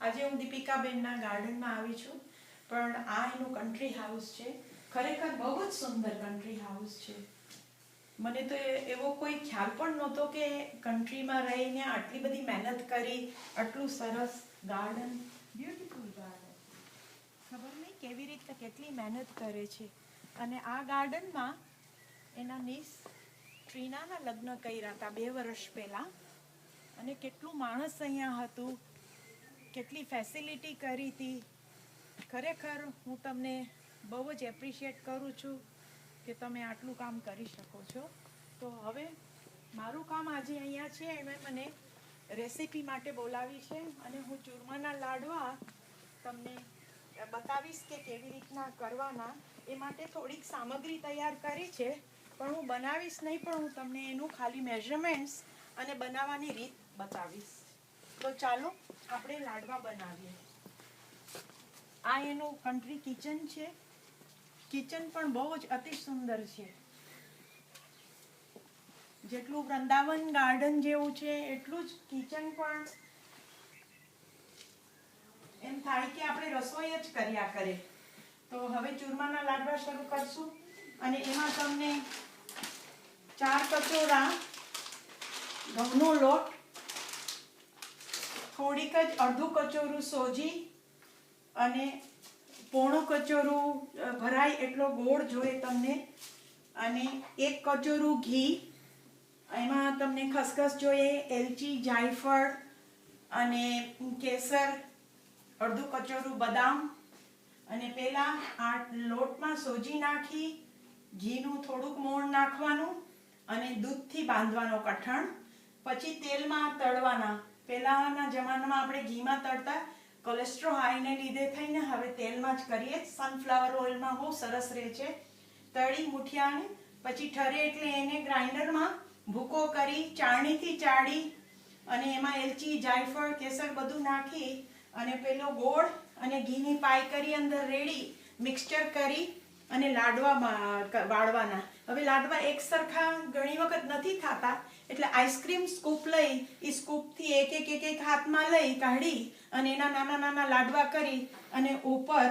આજે હું દીપિકાબેનના ગાર્ડનમાં આવી છું, પણ આ એનું કન્ટ્રી હાઉસ છે. ખરેખર બહુ જ સુંદર કન્ટ્રી હાઉસ છે. મને તો એવો કોઈ ખ્યાલ પણ નહોતો કે કન્ટ્રીમાં રહીને આટલી બધી મહેનત કરી, આટલું સરસ ગાર્ડન, બ્યુટીફુલ ગાર્ડન. ખબર નહીં કેવી રીતે કેટલી મહેનત કરે છે. અને આ ગાર્ડનમાં એના નીસ ટ્રીનાના લગ્ન કર્યા હતા 2 વર્ષ પહેલાં. અને કેટલું માણસ અહીંયા હતું, કેટલી ફેસિલિટી કરી હતી. ખરેખર હું તમને બહુ જ એપ્રિશિએટ કરું છું કે તમે આટલું કામ કરી શકો છો. તો હવે મારું કામ આજે અહીંયા છે, એમણે મને રેસીપી માટે બોલાવી છે અને હું ચૂરમાના લાડવા તમને બતાવીશ કે કેવી રીતના કરવાના. એ માટે થોડીક સામગ્રી તૈયાર કરી છે, પણ હું બનાવીશ નહીં, પણ હું તમને એનું ખાલી મેઝરમેન્ટ્સ અને બનાવવાની રીત બતાવીશ. તો ચાલો આપણે લાડવા બનાવીએ. આ એનું કન્ટ્રી કિચન છે. કિચન પણ બહુ જ અતિ સુંદર છે. જેટલું વૃંદાવન ગાર્ડન જેવું છે એટલું જ કિચન પણ એમ થાય કે આપણે રસોઈ જ કર્યા કરે. તો હવે ચૂરમાના લાડવા શરૂ કરશું અને એમાં તમને 4 કચોરા ઘઉંનો લોટ, થોડીક જ અડધું કચોરું સોજી અને પોણું કચોરું ભરાય એટલો ગોળ જોઈએ તમને, અને 1 કચોરું ઘી. એમાં તમને ખસખસ જોઈએ, એલચી, જાયફળ અને કેસર, અડધું કચોરું બદામ. અને પહેલાં આ લોટમાં સોજી નાખી, ઘીનું થોડુંક મોણ નાખવાનું અને દૂધથી બાંધવાનો કઠણ. પછી તેલમાં તળવાના. પહેલાંના જમાનામાં આપણે ઘીમાં તળતા, કોલેસ્ટ્રોલ હાઈને લીધે થઈને હવે તેલમાં જ કરીએ. સનફ્લાવર ઓઇલમાં બહુ સરસ રહે છે. તળી મુઠિયાને પછી ઠરે એટલે એને ગ્રાઇન્ડરમાં ભૂકો કરી, ચાળણીથી ચાળી અને એમાં એલચી, જાયફળ, કેસર બધું નાખી અને પેલો ગોળ અને ઘીની પાઈ કરી અંદર રેડી મિક્સચર કરી અને લાડવા વાળવાના. હવે લાડવા એક સરખા ઘણી વખત નથી થતા, એટલે આઈસ્ક્રીમ સ્કૂપ લઈ, એ સ્કૂપથી એક હાથમાં લઈ કાઢી અને એના નાના નાના લાડવા કરી અને ઉપર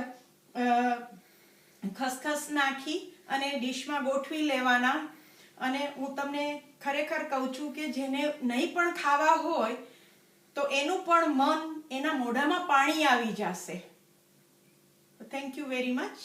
ખસખસ નાખી અને ડીશમાં ગોઠવી લેવાના. અને હું તમને ખરેખર કહું છું કે જેને નહીં પણ ખાવા હોય તો એનું પણ મન એના મોઢામાં પાણી આવી જશે. Thank you very much.